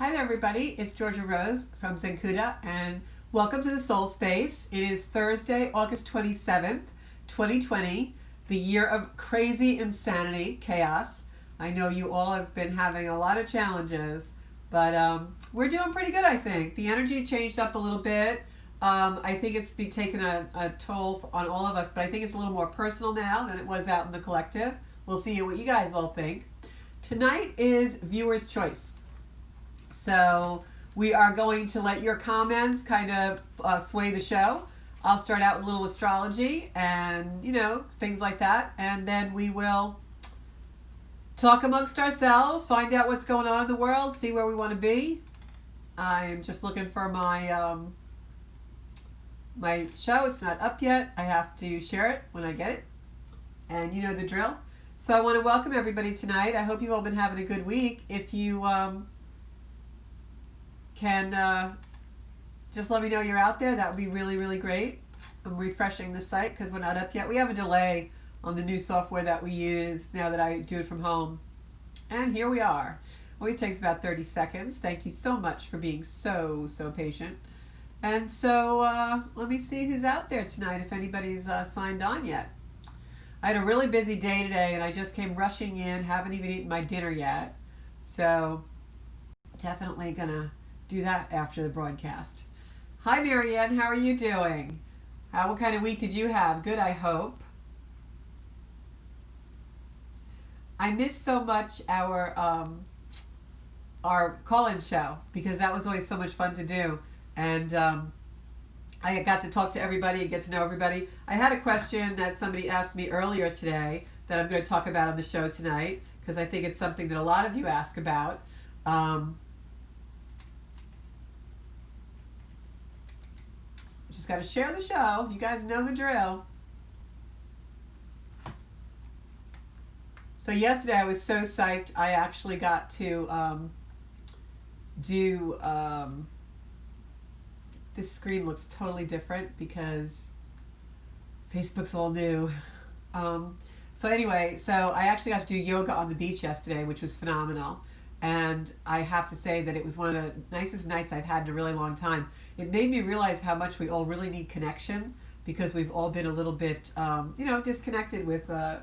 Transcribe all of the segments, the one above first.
Hi there, everybody. It's Georgia Rose from Zenkuda, and welcome to the Soul Space. It is Thursday, August 27th, 2020, the year of crazy insanity, chaos. I know you all have been having a lot of challenges, but we're doing pretty good, I think. The energy changed up a little bit. I think it's been taking a toll on all of us, but I think it's a little more personal now than it was out in the collective. We'll see what you guys all think. Tonight is viewer's choice. So we are going to let your comments kind of sway the show. I'll start out with a little astrology and, things like that. And then we will talk amongst ourselves, find out what's going on in the world, see where we want to be. I'm just looking for my my show. It's not up yet. I have to share it when I get it. And you know the drill. So I want to welcome everybody tonight. I hope you've all been having a good week. If you can just let me know you're out there, that would be really, really great. I'm refreshing the site because we're not up yet. We have a delay on the new software that we use now that I do it from home. And here we are. Always takes about 30 seconds. Thank you so much for being so patient. And so let me see who's out there tonight, if anybody's signed on yet. I had a really busy day today and I just came rushing in, haven't even eaten my dinner yet. So definitely gonna do that after the broadcast. Hi Marianne, how are you doing? What kind of week did you have? Good, I hope. I missed so much our call-in show because that was always so much fun to do, and I got to talk to everybody and get to know everybody. I had a question that somebody asked me earlier today that I'm going to talk about on the show tonight because I think it's something that a lot of you ask about. Just got to share the show. You guys know the drill. So yesterday I was so psyched. I actually got to do. This screen looks totally different because Facebook's all new. So anyway, so I actually got to do yoga on the beach yesterday, which was phenomenal. And I have to say that it was one of the nicest nights I've had in a really long time. It made me realize how much we all really need connection because we've all been a little bit, disconnected with, the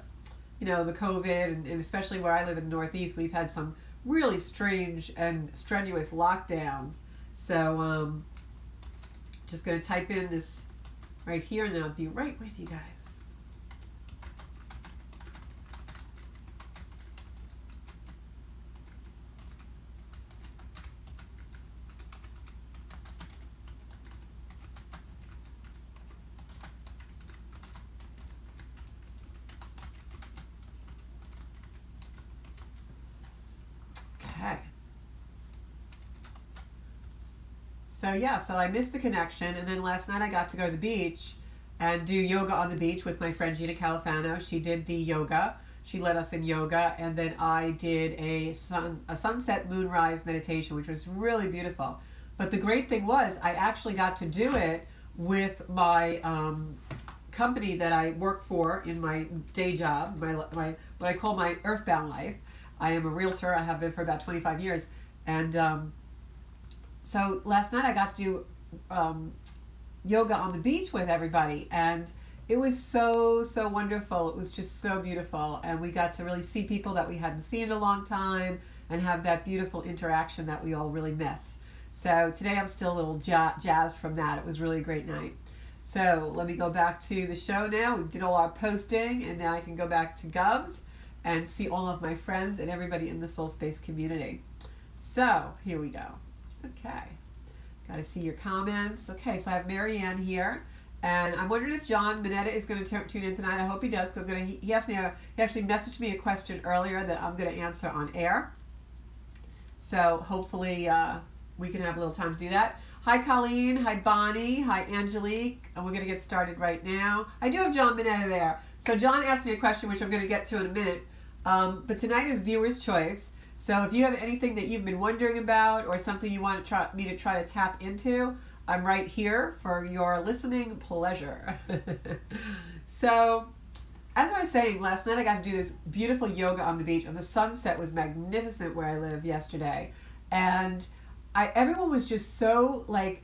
COVID, and especially where I live in the Northeast, we've had some really strange and strenuous lockdowns. So just going to type in this right here and then I'll be right with you guys. So I missed the connection, and then last night I got to go to the beach and do yoga on the beach with my friend Gina Califano. She did the yoga. She led us in yoga, and then I did a sunset moonrise meditation, which was really beautiful. But the great thing was I actually got to do it with my company that I work for in my day job, my what I call my earthbound life. I am a realtor. I have been for about 25 years, and so last night I got to do yoga on the beach with everybody, and it was so wonderful. It was just so beautiful, and we got to really see people that we hadn't seen in a long time and have that beautiful interaction that we all really miss. So today I'm still a little jazzed from that. It was really a great night. So let me go back to the show now. We did all our posting, and now I can go back to Govs and see all of my friends and everybody in the Soul Space community. So here we go. Okay, got to see your comments. Okay, so I have Marianne here, and I'm wondering if John Minetta is going to tune in tonight. I hope he does. Because he asked me. He actually messaged me a question earlier that I'm going to answer on air. So hopefully we can have a little time to do that. Hi Colleen. Hi Bonnie. Hi Angelique. And we're going to get started right now. I do have John Minetta there. So John asked me a question which I'm going to get to in a minute. But tonight is viewer's choice. So if you have anything that you've been wondering about or something you want me to try to tap into, I'm right here for your listening pleasure. So as I was saying, last night I got to do this beautiful yoga on the beach, and the sunset was magnificent where I live yesterday. And everyone was just so like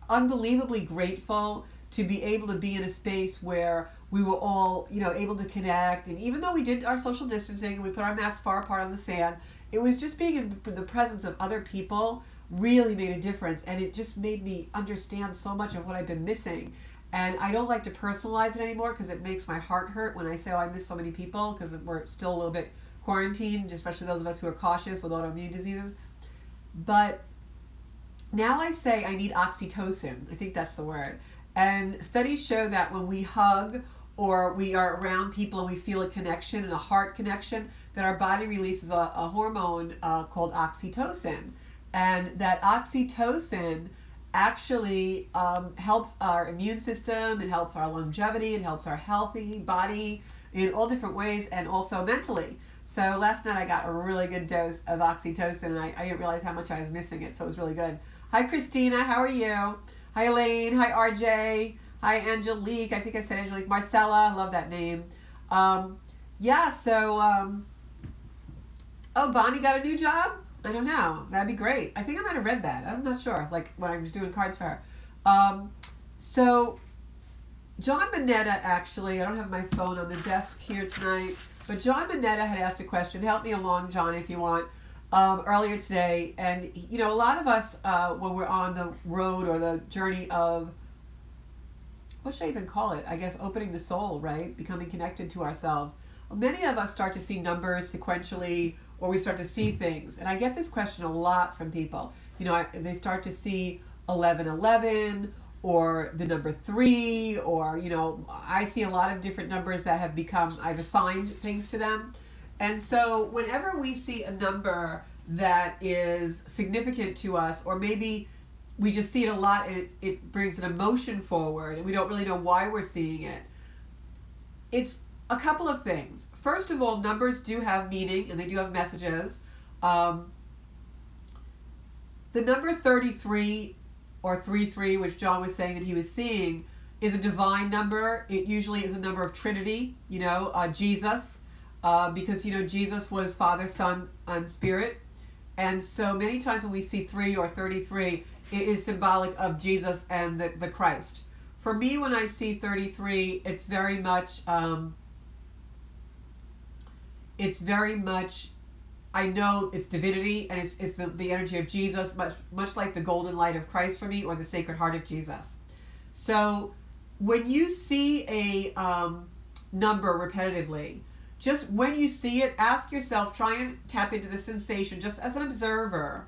unbelievably grateful to be able to be in a space where we were all, able to connect. And even though we did our social distancing and we put our masks far apart on the sand, it was just being in the presence of other people really made a difference. And it just made me understand so much of what I've been missing. And I don't like to personalize it anymore because it makes my heart hurt when I say, oh, I miss so many people, because we're still a little bit quarantined, especially those of us who are cautious with autoimmune diseases. But now I say I need oxytocin. I think that's the word. And studies show that when we hug or we are around people and we feel a connection and a heart connection, that our body releases a hormone called oxytocin. And that oxytocin actually helps our immune system, it helps our longevity, it helps our healthy body in all different ways, and also mentally. So last night I got a really good dose of oxytocin, and I didn't realize how much I was missing it, so it was really good. Hi Christina, how are you? Hi Elaine, hi RJ, hi Angelique, I think I said Angelique, Marcella, I love that name. Oh, Bonnie got a new job? I don't know. That'd be great. I think I might have read that. I'm not sure, like when I was doing cards for her. So John Manetta, actually, I don't have my phone on the desk here tonight, but John Manetta had asked a question. Help me along, John, if you want, earlier today. And, a lot of us, when we're on the road or the journey of, what should I even call it? I guess opening the soul, right? Becoming connected to ourselves. Many of us start to see numbers sequentially, or we start to see things. And I get this question a lot from people. They start to see 1111 or the number 3, or, I see a lot of different numbers that have become, I've assigned things to them. And so whenever we see a number that is significant to us, or maybe we just see it a lot and it brings an emotion forward and we don't really know why we're seeing it, it's a couple of things. First of all, numbers do have meaning and they do have messages. The number 33 or 33, which John was saying that he was seeing, is a divine number. It usually is a number of Trinity, Jesus, because, Jesus was Father, Son, and Spirit. And so many times when we see 3 or 33, it is symbolic of Jesus and the Christ. For me, when I see 33, it's very much, I know it's divinity, and it's the energy of Jesus, much like the golden light of Christ for me, or the Sacred Heart of Jesus. So when you see a number repetitively, just when you see it, ask yourself, try and tap into the sensation just as an observer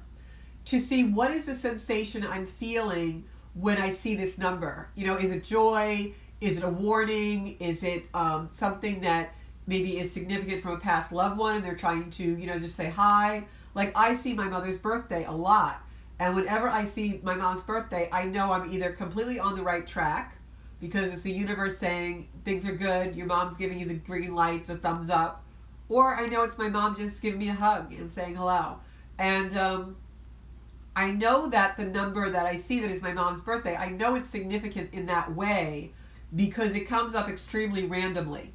to see what is the sensation I'm feeling when I see this number. Is it joy? Is it a warning? Is it something that maybe is significant from a past loved one and they're trying to, just say hi? Like, I see my mother's birthday a lot. And whenever I see my mom's birthday, I know I'm either completely on the right track, because it's the universe saying things are good, your mom's giving you the green light, the thumbs up, or I know it's my mom just giving me a hug and saying hello. And I know that the number that I see that is my mom's birthday, I know it's significant in that way because it comes up extremely randomly.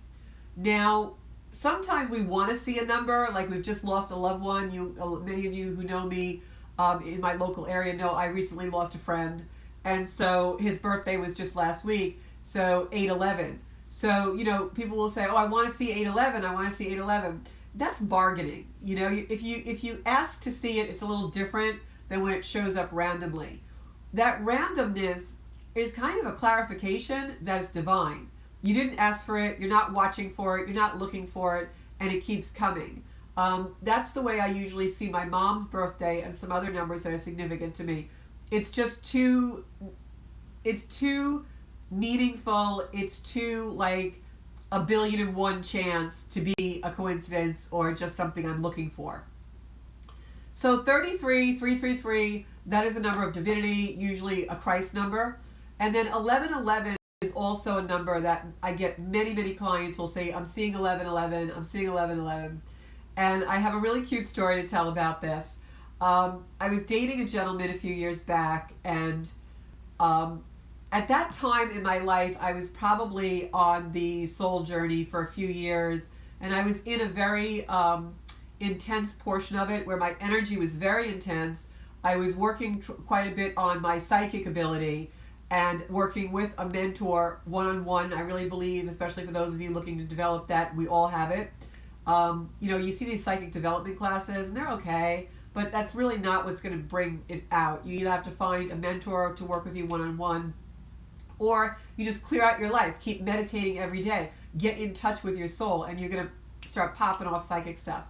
Now, sometimes we want to see a number, like we've just lost a loved one. Many of you who know me in my local area know I recently lost a friend, and so his birthday was just last week, so 8/11. So, people will say, oh, I want to see 8/11, I want to see 8/11. That's bargaining. If you ask to see it, it's a little different than when it shows up randomly. That randomness is kind of a clarification that it's divine. You didn't ask for it, you're not watching for it, you're not looking for it, and it keeps coming. That's the way I usually see my mom's birthday and some other numbers that are significant to me. It's too meaningful, it's too like a 1,000,000,001 chance to be a coincidence or just something I'm looking for. So 33, 333, that is a number of divinity, usually a Christ number. And then 1111 is also a number that I get many clients will say, I'm seeing 1111, I'm seeing 1111. And I have a really cute story to tell about this. I was dating a gentleman a few years back, and at that time in my life, I was probably on the soul journey for a few years, and I was in a very intense portion of it where my energy was very intense. I was working quite a bit on my psychic ability and working with a mentor one-on-one. I really believe, especially for those of you looking to develop that, we all have it. You know, you see these psychic development classes and they're okay, but that's really not what's going to bring it out. You either have to find a mentor to work with you one-on-one, or you just clear out your life. Keep meditating every day. Get in touch with your soul, and you're going to start popping off psychic stuff.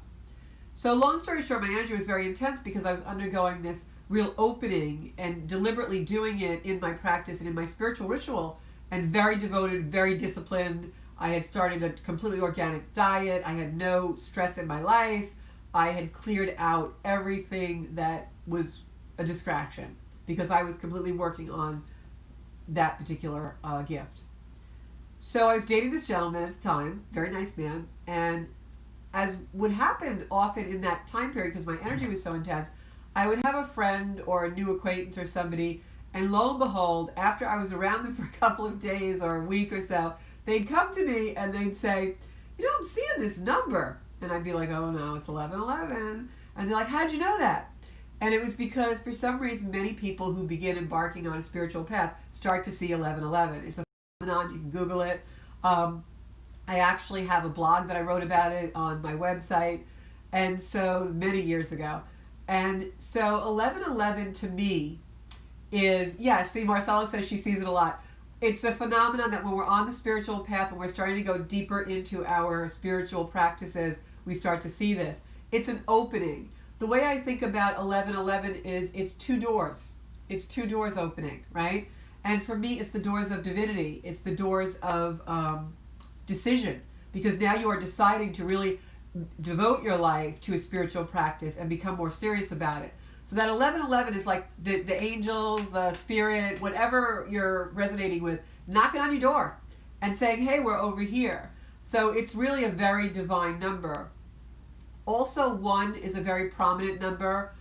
So long story short, my energy was very intense because I was undergoing this real opening and deliberately doing it in my practice and in my spiritual ritual, and very devoted, very disciplined. I had started a completely organic diet. I had no stress in my life. I had cleared out everything that was a distraction because I was completely working on that particular gift. So I was dating this gentleman at the time, very nice man, and as would happen often in that time period, because my energy was so intense, I would have a friend or a new acquaintance or somebody, and lo and behold, after I was around them for a couple of days or a week or so, they'd come to me and they'd say, you know, I'm seeing this number. And I'd be like, oh no, it's 1111. And they're like, how'd you know that? And it was because for some reason, many people who begin embarking on a spiritual path start to see 1111. It's a phenomenon, you can Google it. I actually have a blog that I wrote about it on my website, and so many years ago. And so 1111 to me is, yes, see, Marcella says she sees it a lot. It's a phenomenon that when we're on the spiritual path, when we're starting to go deeper into our spiritual practices, we start to see this. It's an opening. The way I think about 1111 is it's two doors. It's two doors opening, right? And for me, it's the doors of divinity. It's the doors of decision, because now you are deciding to really devote your life to a spiritual practice and become more serious about it. So that 1111 is like the angels, the spirit, whatever you're resonating with, knocking on your door and saying, hey, we're over here. So it's really a very divine number. Also, 1 is a very prominent number.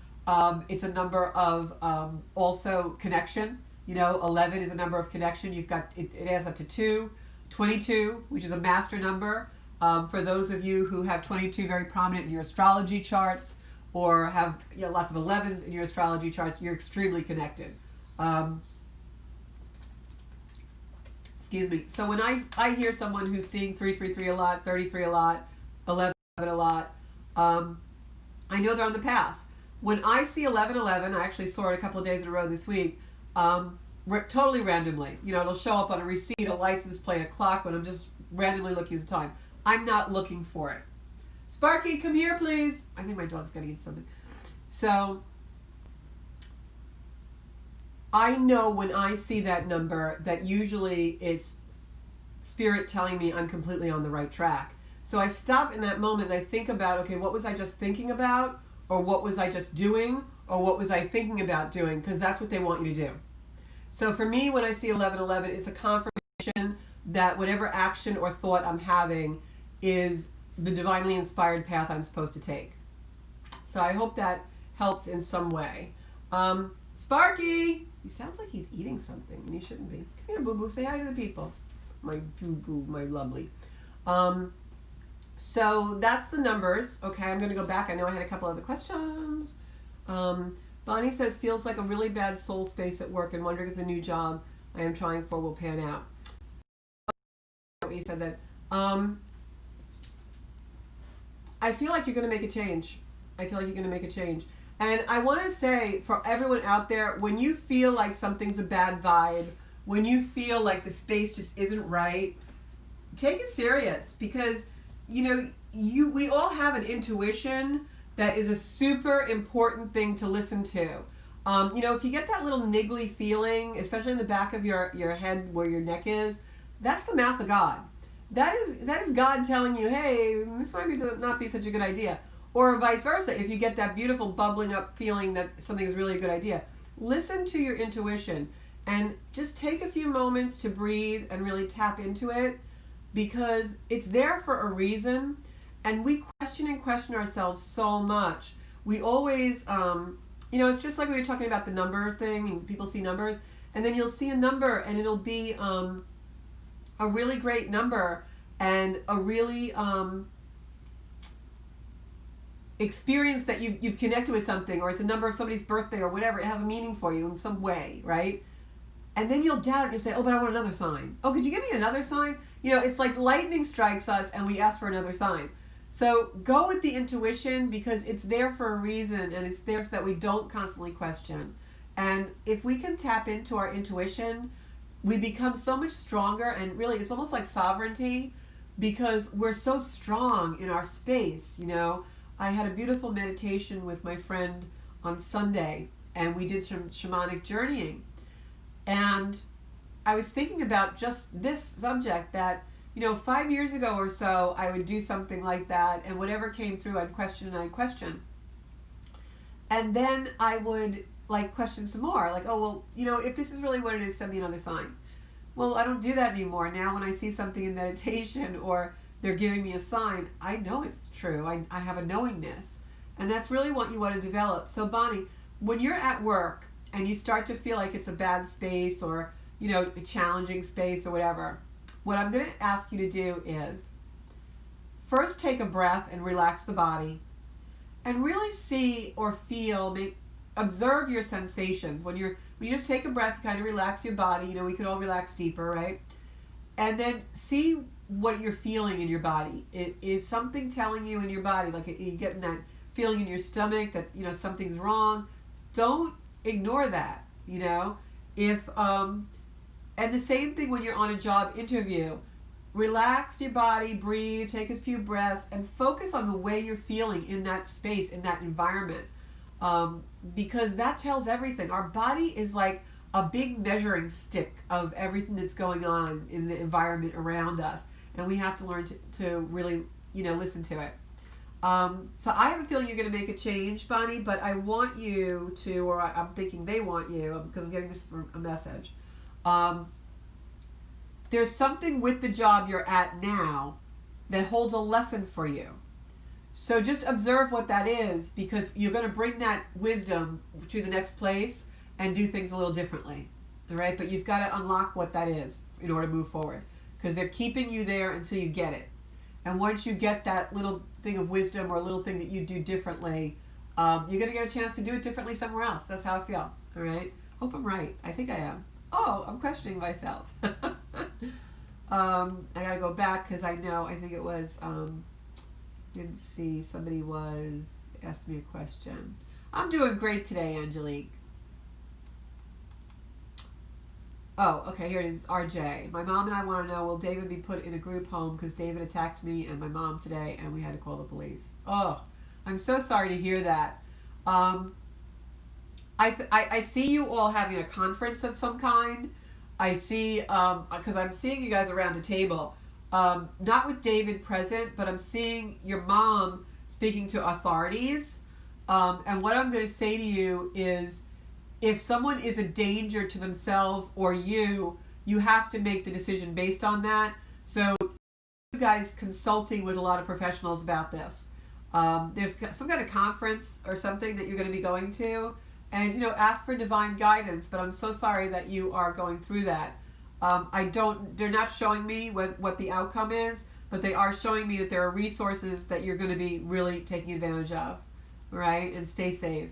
It's a number of also connection. You know, 11 is a number of connection. You've got, it adds up to 2. 22, which is a master number. For those of you who have 22 very prominent in your astrology charts, or have lots of 11s in your astrology charts, you're extremely connected. Excuse me. So when I hear someone who's seeing 333 a lot, 33 a lot, 11 a lot, I know they're on the path. When I see 1111, I actually saw it a couple of days in a row this week, totally randomly. You know, it'll show up on a receipt, a license plate, a clock, when I'm just randomly looking at the time. I'm not looking for it. Sparky, come here, please. I think my dog's getting into something. So I know when I see that number that usually it's spirit telling me I'm completely on the right track. So I stop in that moment and I think about, okay, what was I just thinking about? Or what was I just doing? Or what was I thinking about doing? Because that's what they want you to do. So for me, when I see 1111, it's a confirmation that whatever action or thought I'm having is the divinely inspired path I'm supposed to take. So I hope that helps in some way. Sparky! He sounds like he's eating something, and he shouldn't be. Come here, boo-boo. Say hi to the people. My boo-boo, my lovely. So that's the numbers. Okay, I'm going to go back. I know I had a couple other questions. Bonnie says, feels like a really bad soul space at work and wondering if the new job I am trying for will pan out. He said that. I feel like you're going to make a change. I feel like you're going to make a change. And I want to say for everyone out there, when you feel like something's a bad vibe, when you feel like the space just isn't right, take it serious, because you know, we all have an intuition that is a super important thing to listen to. You know, if you get that little niggly feeling, especially in the back of your head where your neck is, that's the mouth of God. That is God telling you, hey, this might not be such a good idea. Or vice versa, if you get that beautiful bubbling up feeling that something is really a good idea. Listen to your intuition and just take a few moments to breathe and really tap into it, because it's there for a reason. And we question ourselves so much. We always, you know, it's just like we were talking about the number thing, and people see numbers, and then you'll see a number and it'll be a really great number and a really experience that you've connected with something, or it's a number of somebody's birthday or whatever, it has a meaning for you in some way, right? And then you'll doubt it and you'll say, oh, but I want another sign. Oh, could you give me another sign? You know, it's like lightning strikes us and we ask for another sign. So go with the intuition, because it's there for a reason, and it's there so that we don't constantly question. And if we can tap into our intuition, we become so much stronger, and really it's almost like sovereignty, because we're so strong in our space, you know. I had a beautiful meditation with my friend on Sunday, and we did some shamanic journeying. And I was thinking about just this subject, that, you know, 5 years ago or so, I would do something like that, and whatever came through, I'd question and I'd question. And then I would, like, question some more, like, oh, well, you know, if this is really what it is, send me another sign. Well, I don't do that anymore. Now when I see something in meditation, or they're giving me a sign, I know it's true. I have a knowingness. And that's really what you want to develop. So Bonnie, when you're at work and you start to feel like it's a bad space, or, you know, a challenging space or whatever, what I'm going to ask you to do is first take a breath and relax the body, and really see or feel, observe your sensations. When you just take a breath, kind of relax your body. You know, we can all relax deeper, right? And then see what you're feeling in your body. Is something telling you in your body, like you're getting that feeling in your stomach that, you know, something's wrong? Don't ignore that, you know. And the same thing when you're on a job interview. Relax your body, breathe, take a few breaths, and focus on the way you're feeling in that space, in that environment. Because that tells everything. Our body is like a big measuring stick of everything that's going on in the environment around us. And we have to learn to really, you know, listen to it. So I have a feeling you're going to make a change, Bonnie, but I want you to, or I'm thinking they want you, because I'm getting this from a message. There's something with the job you're at now that holds a lesson for you. So just observe what that is, because you're going to bring that wisdom to the next place and do things a little differently. All right? But you've got to unlock what that is in order to move forward, because they're keeping you there until you get it. And once you get that little thing of wisdom, or a little thing that you do differently, you're going to get a chance to do it differently somewhere else. That's how I feel. All right? Hope I'm right. I think I am. Oh, I'm questioning myself. I got to go back, because I think it was, didn't see, somebody asked me a question. I'm doing great today, Angelique. Oh, okay, here it is, RJ. My mom and I want to know, will David be put in a group home because David attacked me and my mom today, and we had to call the police. Oh, I'm so sorry to hear that. I see you all having a conference of some kind. I see, because I'm seeing you guys around a table. Not with David present, but I'm seeing your mom speaking to authorities. And what I'm going to say to you is, if someone is a danger to themselves or you have to make the decision based on that. So you guys consulting with a lot of professionals about this. There's some kind of conference or something that you're going to be going to, and, you know, ask for divine guidance. But I'm so sorry that you are going through that. They're not showing me what the outcome is, but they are showing me that there are resources that you're going to be really taking advantage of, right? And stay safe.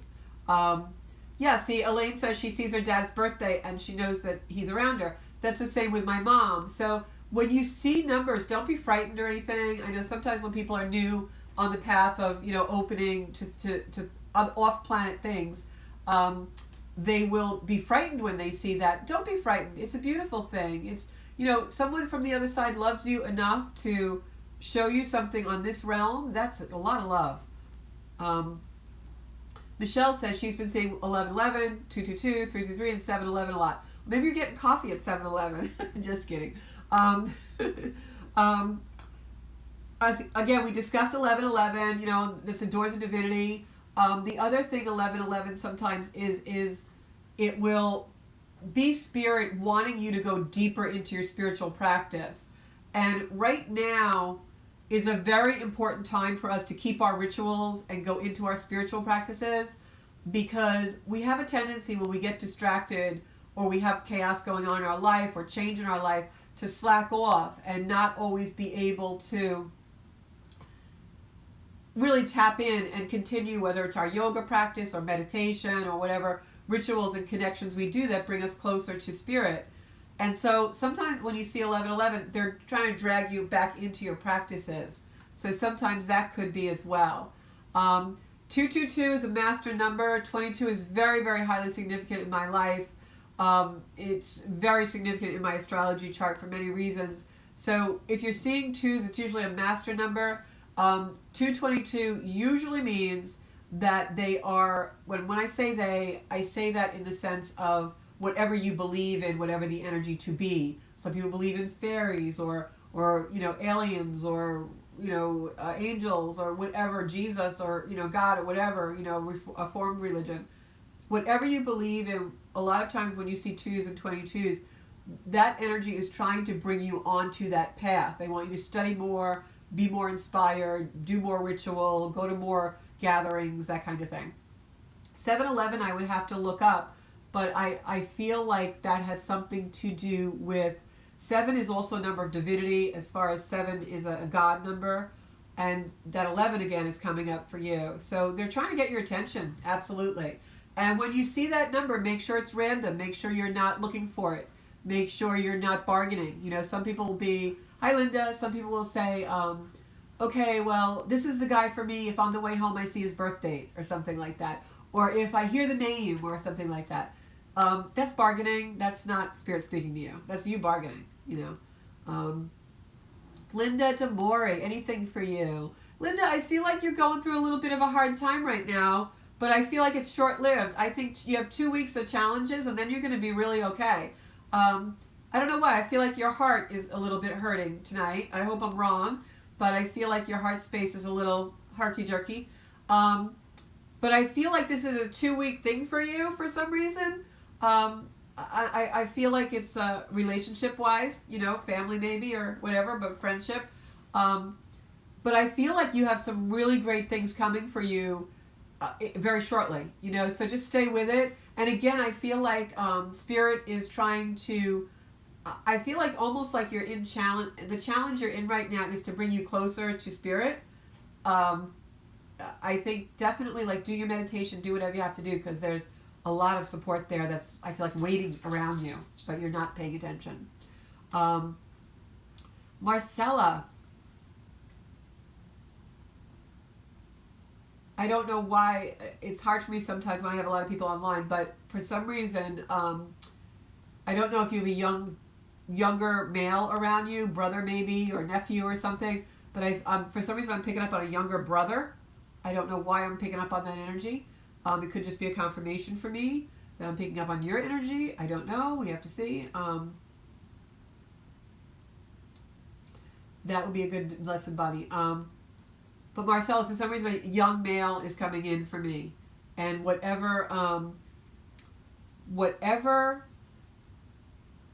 Yeah, see, Elaine says she sees her dad's birthday and she knows that he's around her. That's the same with my mom. So when you see numbers, don't be frightened or anything. I know sometimes when people are new on the path of, you know, opening to off-planet things, they will be frightened when they see that. Don't be frightened. It's a beautiful thing. It's, you know, someone from the other side loves you enough to show you something on this realm. That's a lot of love. Michelle says she's been seeing 1111, 222, 333, and 711 a lot. Maybe you're getting coffee at 711. Just kidding. Again, we discussed 1111. You know, this the doors of divinity. The other thing 1111 sometimes is it will be spirit wanting you to go deeper into your spiritual practice. And right now is a very important time for us to keep our rituals and go into our spiritual practices, because we have a tendency when we get distracted or we have chaos going on in our life or change in our life to slack off and not always be able to really tap in and continue, whether it's our yoga practice or meditation or whatever rituals and connections we do that bring us closer to spirit. And so sometimes when you see 1111, they're trying to drag you back into your practices. So sometimes that could be as well. 222 is a master number. 22 is very, very highly significant in my life. It's very significant in my astrology chart for many reasons. So if you're seeing twos, it's usually a master number. 222 usually means that they are, when I say they, I say that in the sense of whatever you believe in, whatever the energy to be. Some people believe in fairies or aliens or angels or whatever, Jesus or God or whatever, a formed religion. Whatever you believe in, a lot of times when you see twos and 22s, that energy is trying to bring you onto that path. They want you to study more, be more inspired, do more ritual, go to more gatherings, that kind of thing. 711 I would have to look up, but I feel like that has something to do with, 7 is also a number of divinity, as far as 7 is a God number, and that 11 again is coming up for you. So they're trying to get your attention, absolutely. And when you see that number, make sure it's random. Make sure you're not looking for it. Make sure you're not bargaining. Some people will be, hi Linda, some people will say, okay, well, this is the guy for me if on the way home I see his birth date or something like that. Or if I hear the name or something like that. That's bargaining. That's not spirit speaking to you. That's you bargaining, Linda Demore, anything for you. Linda, I feel like you're going through a little bit of a hard time right now, but I feel like it's short-lived. I think you have 2 weeks of challenges and then you're going to be really okay. I don't know why. I feel like your heart is a little bit hurting tonight. I hope I'm wrong, but I feel like your heart space is a little herky-jerky. But I feel like this is a 2-week thing for you for some reason. I feel like it's relationship-wise, family maybe or whatever, but friendship. But I feel like you have some really great things coming for you very shortly, so just stay with it. And again, I feel like Spirit is trying to, I feel like almost like you're in challenge. The challenge you're in right now is to bring you closer to Spirit. I think definitely do your meditation, do whatever you have to do, because there's a lot of support there that's, I feel like, waiting around you, but you're not paying attention. Marcella. I don't know why, it's hard for me sometimes when I have a lot of people online, but for some reason, I don't know if you have a younger male around you, brother maybe, or nephew or something, but for some reason I'm picking up on a younger brother. I don't know why I'm picking up on that energy. It could just be a confirmation for me that I'm picking up on your energy. I don't know. We have to see. That would be a good lesson, Bonnie. But Marcella, for some reason, a young male is coming in for me. And whatever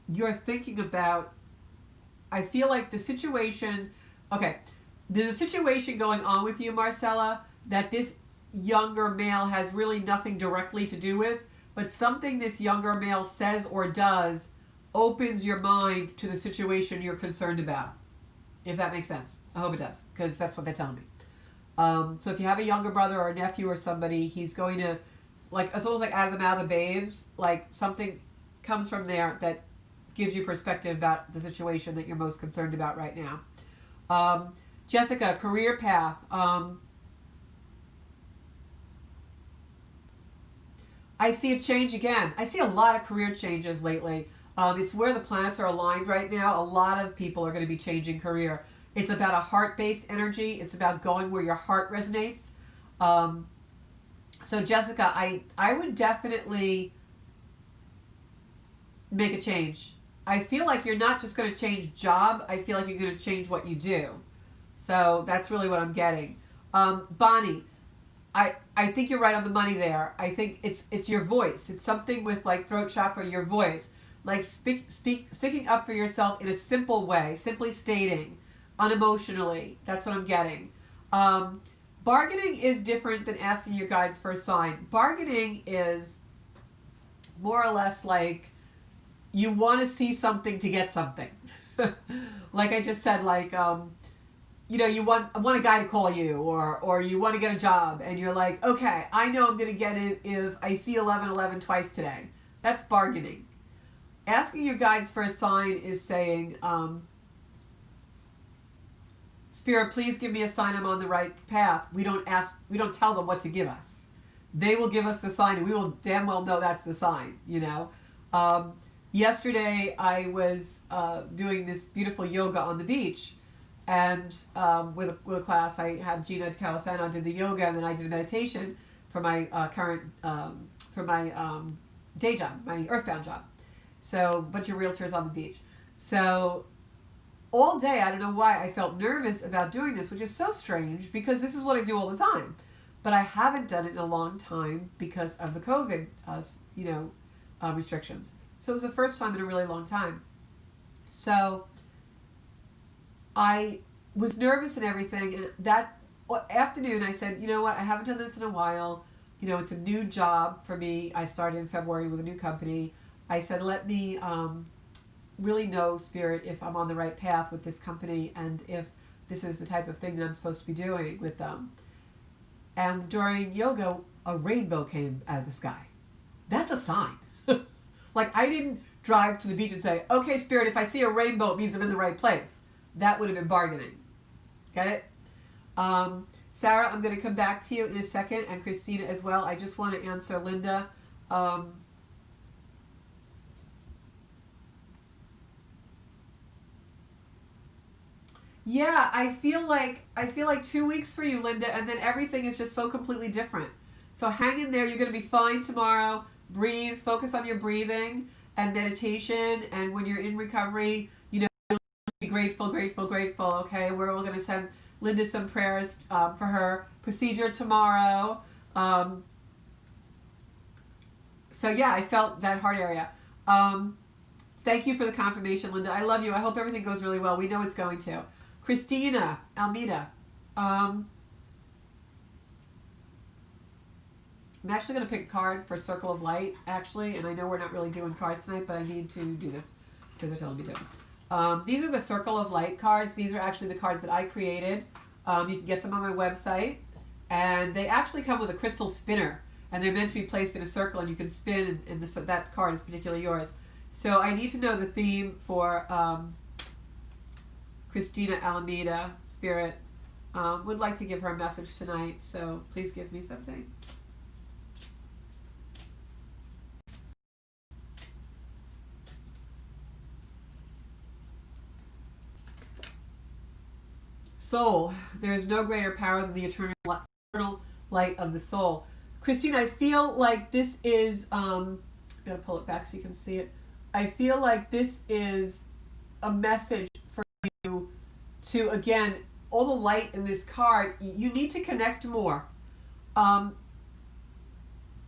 you're thinking about, I feel like the situation, okay, there's a situation going on with you, Marcella, that this younger male has really nothing directly to do with, but something this younger male says or does opens your mind to the situation you're concerned about. If that makes sense. I hope it does, because that's what they're telling me. So if you have a younger brother or a nephew or somebody, he's going to, it's almost like out of the mouth of babes, something comes from there that gives you perspective about the situation that you're most concerned about right now. Jessica, career path. I see a change again. I see a lot of career changes lately. It's where the planets are aligned right now. A lot of people are going to be changing career. It's about a heart-based energy. It's about going where your heart resonates. So Jessica, I would definitely make a change. I feel like you're not just going to change job. I feel like you're going to change what you do. So that's really what I'm getting. Bonnie, I think you're right on the money there. I think it's your voice. It's something with throat chakra, your voice. Sticking up for yourself in a simple way, simply stating, unemotionally. That's what I'm getting. Bargaining is different than asking your guides for a sign. Bargaining is more or less you want to see something to get something. Like I just said, you know, you want a guy to call you, or you want to get a job, and you're like, okay, I know I'm going to get it if I see 1111 twice today. That's bargaining. Asking your guides for a sign is saying, Spirit, please give me a sign I'm on the right path. We don't tell them what to give us. They will give us the sign, and we will damn well know that's the sign, you know. Yesterday, I was doing this beautiful yoga on the beach, and with a class, I had Gina Califano did the yoga, and then I did a meditation for my day job, my earthbound job. So, a bunch of realtors on the beach. So, all day, I don't know why, I felt nervous about doing this, which is so strange because this is what I do all the time. But I haven't done it in a long time because of the COVID, restrictions. So it was the first time in a really long time. So I was nervous and everything. And that afternoon, I said, you know what? I haven't done this in a while. You know, it's a new job for me. I started in February with a new company. I said, let me really know, Spirit, if I'm on the right path with this company and if this is the type of thing that I'm supposed to be doing with them. And during yoga, a rainbow came out of the sky. That's a sign. Like, I didn't drive to the beach and say, okay, Spirit, if I see a rainbow, it means I'm in the right place. That would have been bargaining. Get it? Sarah, I'm going to come back to you in a second, and Christina as well. I just want to answer Linda. Yeah, I feel like 2 weeks for you, Linda, and then everything is just so completely different. So hang in there. You're going to be fine tomorrow. Breathe. Focus on your breathing and meditation. And when you're in recovery, you know, be grateful, grateful, grateful. Okay, we're all going to send Linda some prayers for her procedure tomorrow. So yeah, I felt that heart area. Thank you for the confirmation, Linda. I love you. I hope everything goes really well. We know it's going to. Christina Almeida. I'm actually going to pick a card for Circle of Light, actually, and I know we're not really doing cards tonight, but I need to do this because they're telling me to. These are the Circle of Light cards. These are actually the cards that I created. You can get them on my website, and they actually come with a crystal spinner, and they're meant to be placed in a circle, and you can spin, and that card is particularly yours. So I need to know the theme for Christina Alameda, Spirit. Would like to give her a message tonight, so please give me something. Soul. There is no greater power than the eternal light of the soul. Christina, I feel like this is, I'm going to pull it back so you can see it. I feel like this is a message for you to, again, all the light in this card, you need to connect more.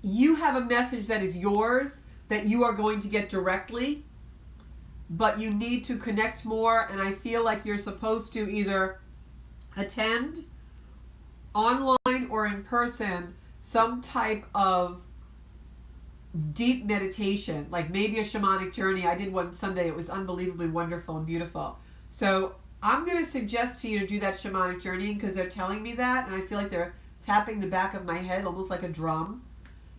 You have a message that is yours, that you are going to get directly, but you need to connect more, and I feel like you're supposed to either attend online or in person some type of deep meditation, like maybe a shamanic journey. I did one Sunday. It was unbelievably wonderful and beautiful. So I'm going to suggest to you to do that shamanic journey because they're telling me that, and I feel like they're tapping the back of my head almost like a drum.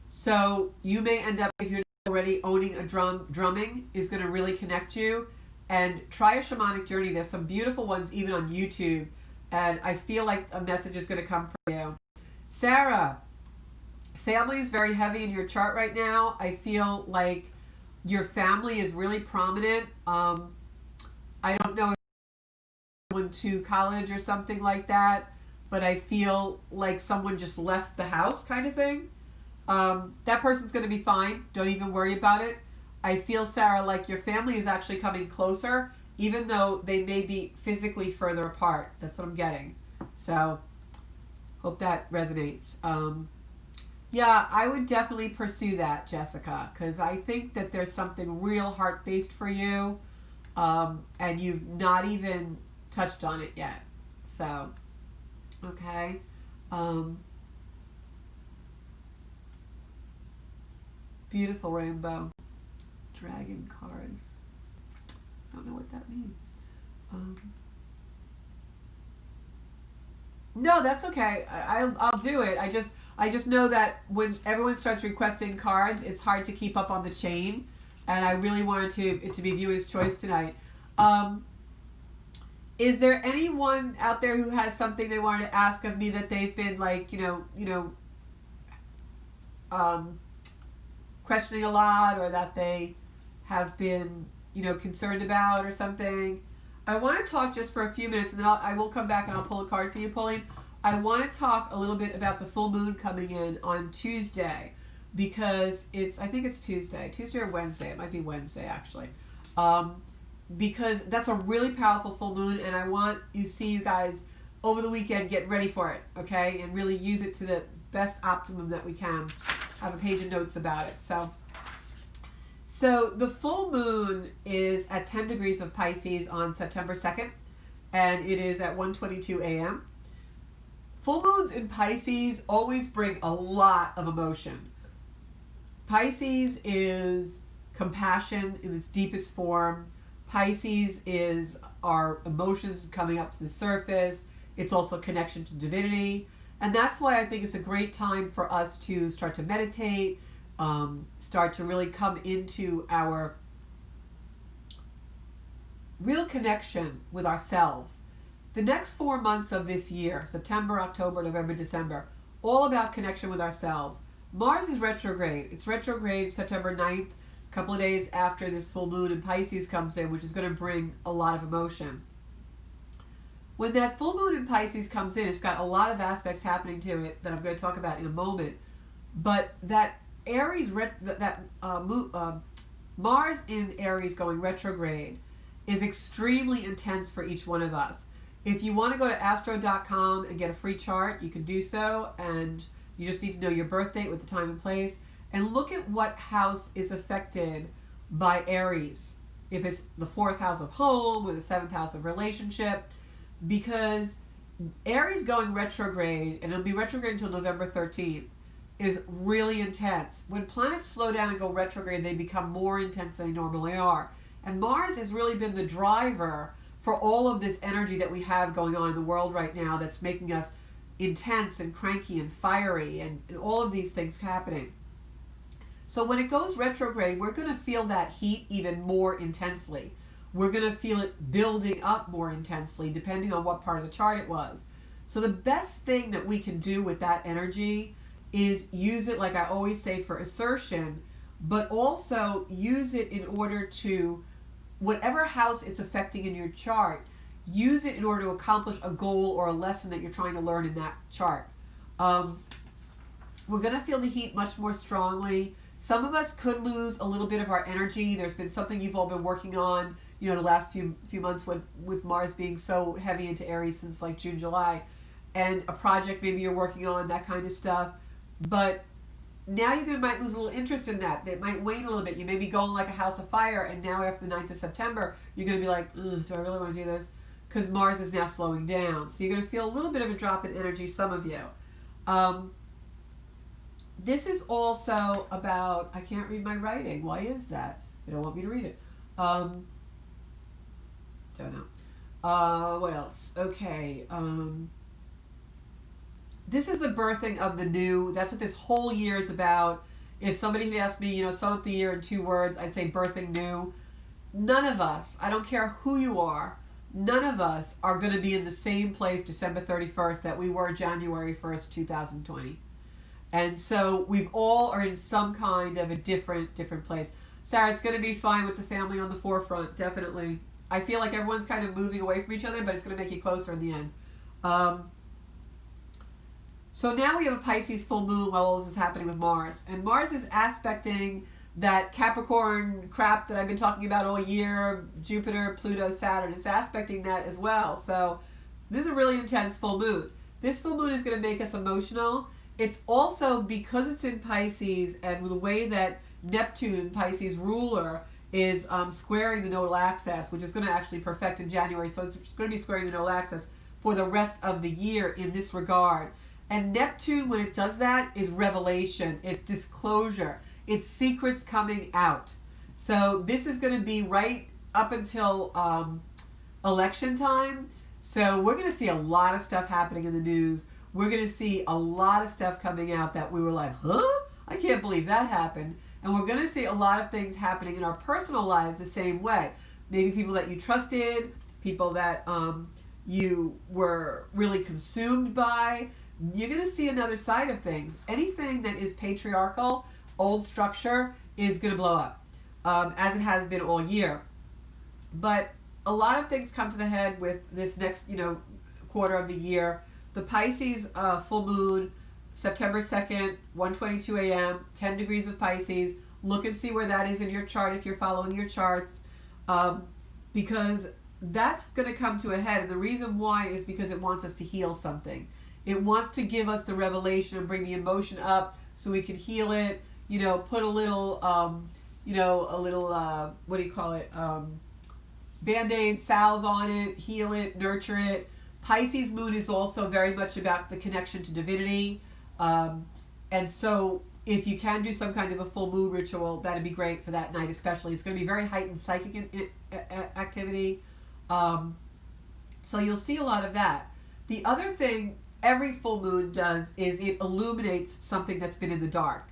So you may end up, if you're already owning a drumming is going to really connect you. And try a shamanic journey. There's some beautiful ones even on YouTube, and I feel like a message is going to come for you. Sarah, family is very heavy in your chart right now. I feel like your family is really prominent. I don't know if you went to college or something like that, but I feel like someone just left the house kind of thing. That person's going to be fine. Don't even worry about it. I feel, Sarah, like your family is actually coming closer, even though they may be physically further apart. That's what I'm getting. So, hope that resonates. Yeah, I would definitely pursue that, Jessica, because I think that there's something real heart-based for you, and you've not even touched on it yet. So, okay. Beautiful rainbow. Dragon cards. Don't know what that means. No, that's okay. I'll do it. I just know that when everyone starts requesting cards, it's hard to keep up on the chain, and I really wanted it to be viewer's choice tonight. Is there anyone out there who has something they wanted to ask of me that they've been like, questioning a lot, or that they have been, concerned about or something? I want to talk just for a few minutes, and then I will come back and I'll pull a card for you, Pauline. I want to talk a little bit about the full moon coming in on Tuesday, because I think it's Tuesday or Wednesday. It might be Wednesday, actually. Because that's a really powerful full moon, and I want you guys over the weekend get ready for it, okay? And really use it to the best optimum that we can. I have a page of notes about it. So the full moon is at 10 degrees of Pisces on September 2nd, and it is at 1:22 a.m. Full moons in Pisces always bring a lot of emotion. Pisces is compassion in its deepest form. Pisces is our emotions coming up to the surface. It's also connection to divinity. And that's why I think it's a great time for us to start to meditate, start to really come into our real connection with ourselves. The next 4 months of this year, September, October, November, December, all about connection with ourselves. Mars is retrograde. It's retrograde September 9th, a couple of days after this full moon in Pisces comes in, which is going to bring a lot of emotion. When that full moon in Pisces comes in, it's got a lot of aspects happening to it that I'm going to talk about in a moment. But that Mars in Aries going retrograde is extremely intense for each one of us. If you want to go to astro.com and get a free chart, you can do so, and you just need to know your birth date with the time and place, and look at what house is affected by Aries. If it's the 4th house of home or the 7th house of relationship, because Aries going retrograde, and it'll be retrograde until November 13th, is really intense. When planets slow down and go retrograde, they become more intense than they normally are. And Mars has really been the driver for all of this energy that we have going on in the world right now that's making us intense and cranky and fiery and all of these things happening. So when it goes retrograde, we're going to feel that heat even more intensely. We're going to feel it building up more intensely depending on what part of the chart it was. So the best thing that we can do with that energy is use it, like I always say, for assertion, but also use it in order to, whatever house it's affecting in your chart, use it in order to accomplish a goal or a lesson that you're trying to learn in that chart. We're going to feel the heat much more strongly. Some of us could lose a little bit of our energy. There's been something you've all been working on, the last few months with Mars being so heavy into Aries since like June, July, and a project maybe you're working on, that kind of stuff. But now you might lose a little interest in that. It might wane a little bit. You may be going like a house of fire, and now after the 9th of September, you're going to be like, do I really want to do this? Because Mars is now slowing down. So you're going to feel a little bit of a drop in energy, some of you. This is also about, I can't read my writing. Why is that? They don't want me to read it. Don't know. What else? Okay. This is the birthing of the new. That's what this whole year is about. If somebody had asked me, sum up the year in 2 words, I'd say birthing new. None of us, I don't care who you are, none of us are going to be in the same place December 31st that we were January 1st, 2020. And so we all are in some kind of a different place. Sarah, it's going to be fine with the family on the forefront, definitely. I feel like everyone's kind of moving away from each other, but it's going to make you closer in the end. So now we have a Pisces full moon while all this is happening with Mars. And Mars is aspecting that Capricorn crap that I've been talking about all year, Jupiter, Pluto, Saturn. It's aspecting that as well. So this is a really intense full moon. This full moon is going to make us emotional. It's also, because it's in Pisces, and with the way that Neptune, Pisces ruler, is squaring the nodal axis, which is going to actually perfect in January. So it's going to be squaring the nodal axis for the rest of the year in this regard. And Neptune, when it does that, is revelation. It's disclosure. It's secrets coming out. So this is going to be right up until election time. So we're going to see a lot of stuff happening in the news. We're going to see a lot of stuff coming out that we were like, huh? I can't believe that happened. And we're going to see a lot of things happening in our personal lives the same way. Maybe people that you trusted, people that you were really consumed by. You're going to see another side of things. Anything that is patriarchal, old structure, is going to blow up, as it has been all year. But a lot of things come to the head with this next, quarter of the year. The Pisces full moon, September 2nd, 1:22 a.m., 10 degrees of Pisces. Look and see where that is in your chart if you're following your charts, because that's going to come to a head. And the reason why is because it wants us to heal something. It wants to give us the revelation and bring the emotion up so we can heal it, put a little, what do you call it? Band-aid, salve on it, heal it, nurture it. Pisces Moon is also very much about the connection to divinity. And so if you can do some kind of a full moon ritual, that'd be great for that night especially. It's going to be very heightened psychic activity. So you'll see a lot of that. The other thing every full moon does is it illuminates something that's been in the dark.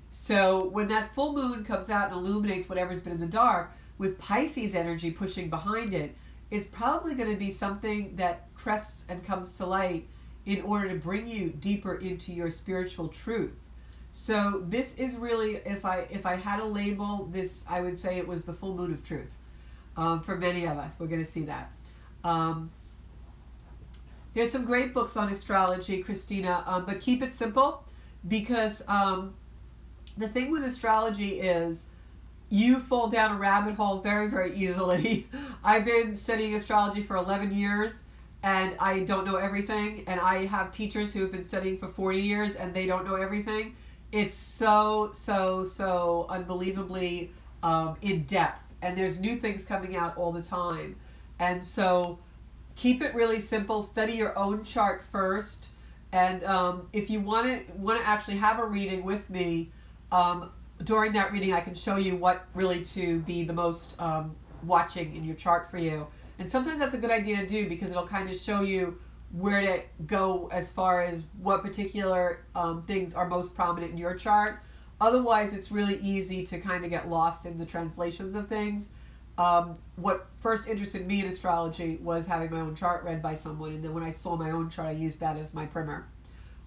So when that full moon comes out and illuminates whatever's been in the dark, with Pisces energy pushing behind it, it's probably going to be something that crests and comes to light in order to bring you deeper into your spiritual truth. So this is really, if I had a label this, I would say it was the full moon of truth. For many of us, we're going to see that. There's some great books on astrology, Christina, but keep it simple, because the thing with astrology is you fall down a rabbit hole very, very easily. I've been studying astrology for 11 years, and I don't know everything, and I have teachers who have been studying for 40 years, and they don't know everything. It's so unbelievably in depth, and there's new things coming out all the time. And so keep it really simple. Study your own chart first, and if you want to actually have a reading with me, during that reading I can show you what really to be the most watching in your chart for you. And sometimes that's a good idea to do, because it'll kind of show you where to go as far as what particular things are most prominent in your chart. Otherwise, it's really easy to kind of get lost in the translations of things. What first interested me in astrology was having my own chart read by someone, and then when I saw my own chart, I used that as my primer.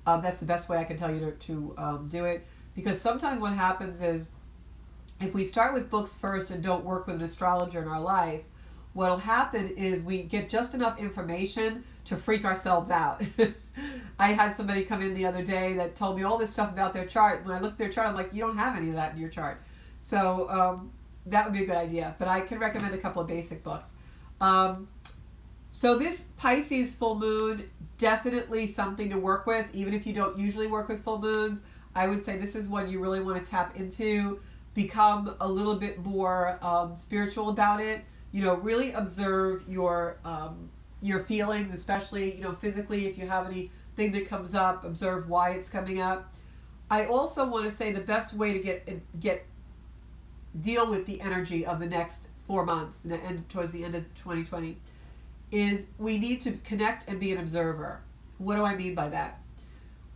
That's the best way I can tell you to do it, because sometimes what happens is if we start with books first and don't work with an astrologer in our life, what'll happen is we get just enough information to freak ourselves out. I had somebody come in the other day that told me all this stuff about their chart. When I looked at their chart, I'm like, you don't have any of that in your chart. So that would be a good idea. But I can recommend a couple of basic books. So this Pisces full moon, definitely something to work with. Even if you don't usually work with full moons, I would say this is one you really want to tap into. Become a little bit more spiritual about it. Really observe your feelings, especially, physically. If you have anything that comes up, observe why it's coming up. I also want to say the best way to deal with the energy of the next 4 months, and towards the end of 2020, is we need to connect and be an observer. What do I mean by that?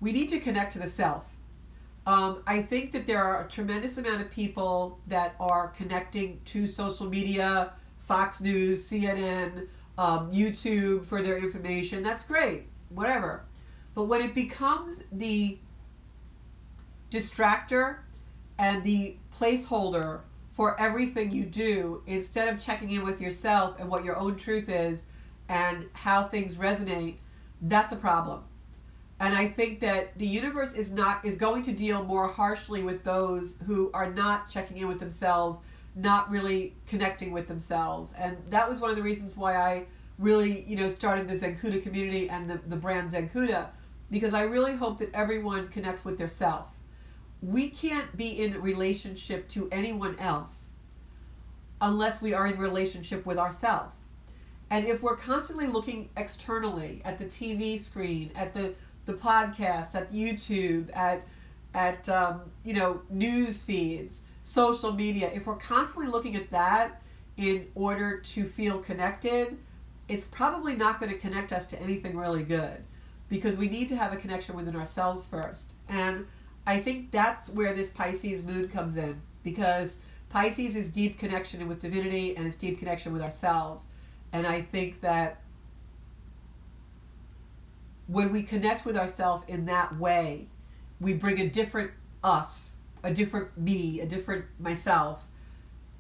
We need to connect to the self. I think that there are a tremendous amount of people that are connecting to social media, Fox News, CNN, YouTube for their information. That's great, whatever. But when it becomes the distractor and the placeholder for everything you do, instead of checking in with yourself and what your own truth is and how things resonate, that's a problem. And I think that the universe is going to deal more harshly with those who are not checking in with themselves, not really connecting with themselves. And that was one of the reasons why I really, started the Zenkuda community and the brand Zenkuda, because I really hope that everyone connects with their self. We can't be in relationship to anyone else unless we are in relationship with ourselves. And if we're constantly looking externally at the TV screen, at the podcasts, at YouTube, at news feeds, social media, if we're constantly looking at that in order to feel connected, it's probably not going to connect us to anything really good, because we need to have a connection within ourselves first. And I think that's where this Pisces moon comes in, because Pisces is deep connection with divinity and it's deep connection with ourselves. And I think that when we connect with ourselves in that way, we bring a different us, a different me, a different myself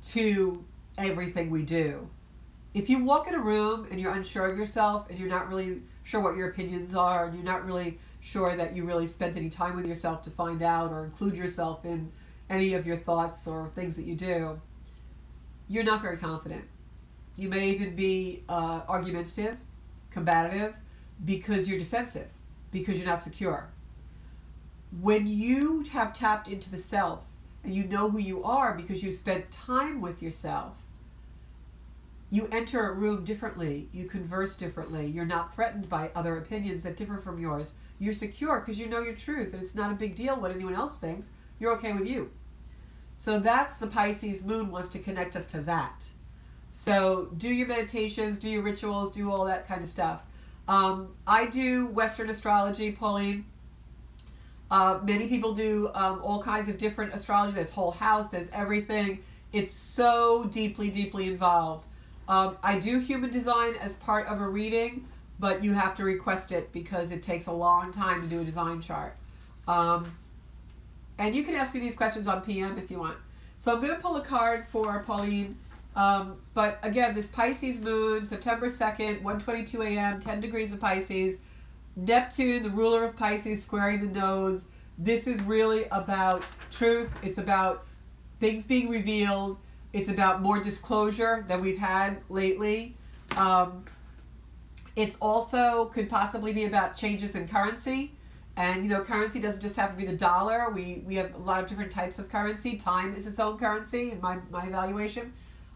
to everything we do. If you walk in a room and you're unsure of yourself and you're not really sure what your opinions are, and you're not really sure that you really spent any time with yourself to find out or include yourself in any of your thoughts or things that you do, you're not very confident. You may even be argumentative, combative, because you're defensive, because you're not secure. When you have tapped into the self and you know who you are because you spent time with yourself, you enter a room differently, you converse differently, you're not threatened by other opinions that differ from yours. You're secure because you know your truth, and it's not a big deal what anyone else thinks. You're okay with you. So that's the Pisces moon wants to connect us to that. So do your meditations, do your rituals, do all that kind of stuff. I do Western astrology, Pauline. Many people do all kinds of different astrology. There's whole house, there's everything. It's so deeply, deeply involved. I do human design as part of a reading, but you have to request it because it takes a long time to do a design chart. And you can ask me these questions on PM if you want. So I'm going to pull a card for Pauline. But again, this Pisces moon, September 2nd, 1:22 a.m., 10 degrees of Pisces. Neptune, the ruler of Pisces, squaring the nodes. This is really about truth. It's about things being revealed. It's about more disclosure than we've had lately. It's also could possibly be about changes in currency. And, you know, currency doesn't just have to be the dollar. We have a lot of different types of currency. Time is its own currency in my evaluation.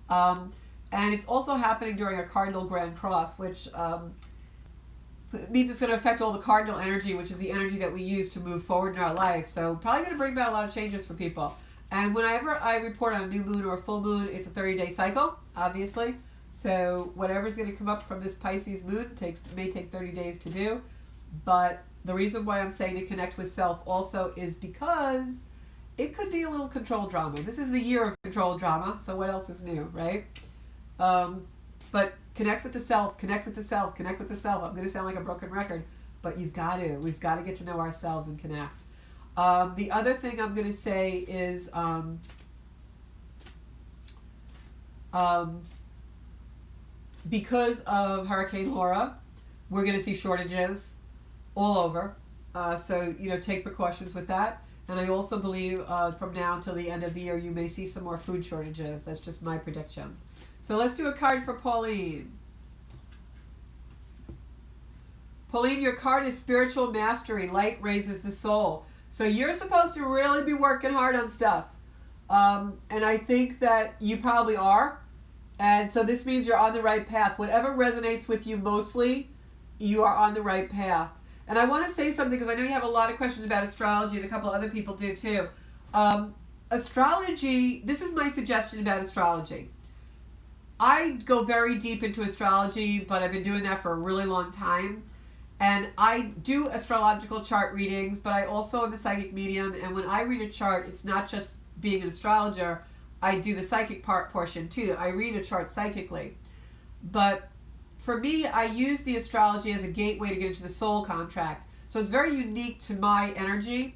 And it's also happening during a Cardinal Grand Cross, which means it's going to affect all the cardinal energy, which is the energy that we use to move forward in our life. So probably going to bring about a lot of changes for people. And whenever I report on a new moon or a full moon, it's a 30-day cycle, obviously. So whatever's going to come up from this Pisces moon may take 30 days to do. But the reason why I'm saying to connect with self also is because it could be a little control drama. This is the year of control drama, so what else is new, right? But connect with the self, connect with the self, connect with the self. I'm going to sound like a broken record, but we've got to get to know ourselves and connect. The other thing I'm going to say is because of Hurricane Laura, we're going to see shortages all over. So, you know, take precautions with that. And I also believe from now until the end of the year, you may see some more food shortages. That's just my predictions. So let's do a card for Pauline. Pauline, your card is spiritual mastery. Light raises the soul. So you're supposed to really be working hard on stuff. And I think that you probably are. And so this means you're on the right path. Whatever resonates with you mostly, you are on the right path. And I want to say something because I know you have a lot of questions about astrology, and a couple other people do too. Astrology, this is my suggestion about astrology. I go very deep into astrology, but I've been doing that for a really long time. And I do astrological chart readings, but I also am a psychic medium. And when I read a chart, it's not just being an astrologer. I do the psychic portion too. I read a chart psychically. But for me, I use the astrology as a gateway to get into the soul contract. So it's very unique to my energy.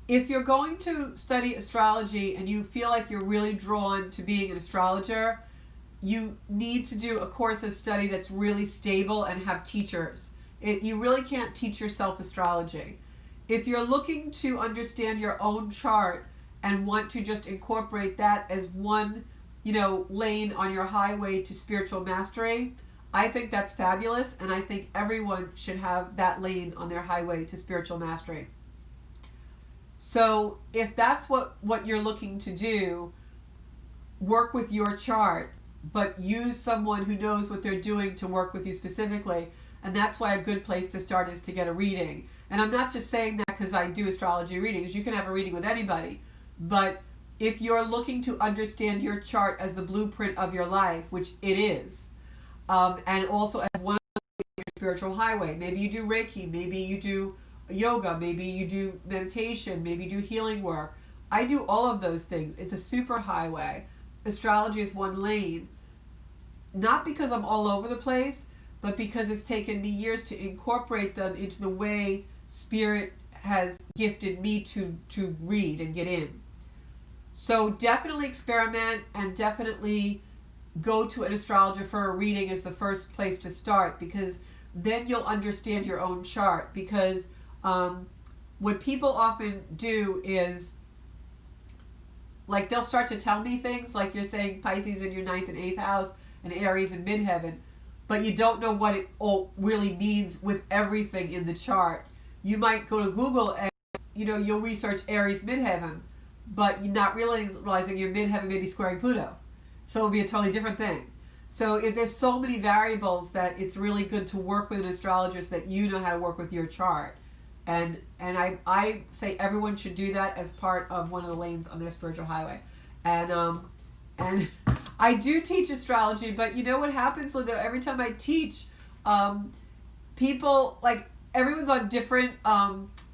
If you're going to study astrology and you feel like you're really drawn to being an astrologer, you need to do a course of study that's really stable and have teachers. You really can't teach yourself astrology. If you're looking to understand your own chart and want to just incorporate that as one, you know, lane on your highway to spiritual mastery, I think that's fabulous, and I think everyone should have that lane on their highway to spiritual mastery. So if that's what you're looking to do, work with your chart, but use someone who knows what they're doing to work with you specifically. And that's why a good place to start is to get a reading. And I'm not just saying that because I do astrology readings. You can have a reading with anybody. But if you're looking to understand your chart as the blueprint of your life, which it is, and also as one of your spiritual highway. Maybe you do Reiki, maybe you do yoga, maybe you do meditation, maybe you do healing work. I do all of those things. It's a super highway. Astrology is one lane. Not because I'm all over the place, but because it's taken me years to incorporate them into the way Spirit has gifted me to read and get in. So definitely experiment, and definitely go to an astrologer for a reading is the first place to start, because then you'll understand your own chart. Because what people often do is, like, they'll start to tell me things like you're saying Pisces in your 9th and 8th house and Aries in midheaven, but you don't know what it all really means with everything in the chart. You might go to Google and you'll research Aries midheaven, but you're not realizing your midheaven may be squaring Pluto. So it'll be a totally different thing. So if there's so many variables that it's really good to work with an astrologer so that you know how to work with your chart. And I say everyone should do that as part of one of the lanes on their spiritual highway. And I do teach astrology, but you know what happens, Linda? Every time I teach, people, like, everyone's on different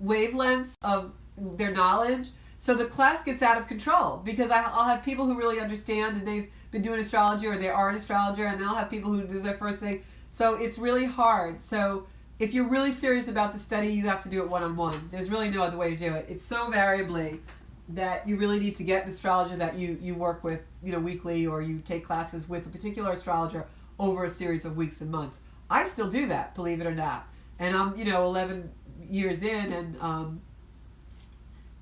wavelengths of their knowledge. So the class gets out of control, because I'll have people who really understand and they've been doing astrology, or they are an astrologer, and then I'll have people who this is their first thing. So it's really hard. So if you're really serious about the study, you have to do it one-on-one. There's really no other way to do it. It's so variably that you really need to get an astrologer that you work with, weekly, or you take classes with a particular astrologer over a series of weeks and months. I still do that, believe it or not. And I'm, 11 years in,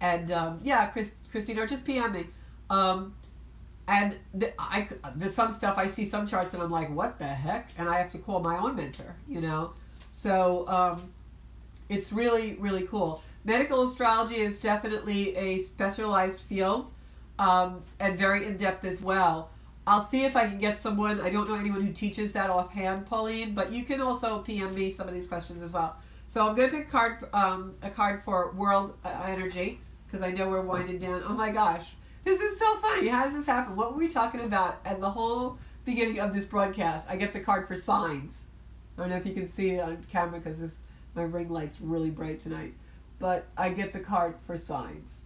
yeah, Christine, or just PM me. And there's some stuff, I see some charts and I'm like, what the heck? And I have to call my own mentor, So it's really, really cool. Medical astrology is definitely a specialized field, and very in-depth as well. I'll see if I can get someone. I don't know anyone who teaches that offhand, Pauline, but you can also PM me some of these questions as well. So I'm going to pick a card for world energy, because I know we're winding down. Oh my gosh, this is so funny. How does this happen? What were we talking about at the whole beginning of this broadcast? I get the card for signs. I don't know if you can see it on camera because my ring light's really bright tonight. But I get the card for signs.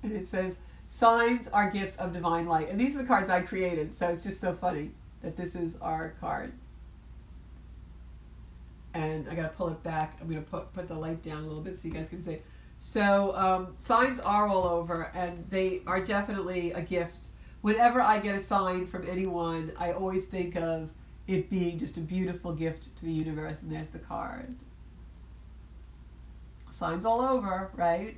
And it says, signs are gifts of divine light. And these are the cards I created, so it's just so funny that this is our card. And I gotta pull it back. I'm gonna put the light down a little bit so you guys can see. So signs are all over, and they are definitely a gift. Whenever I get a sign from anyone, I always think of it being just a beautiful gift to the universe, and there's the card. Signs all over, right?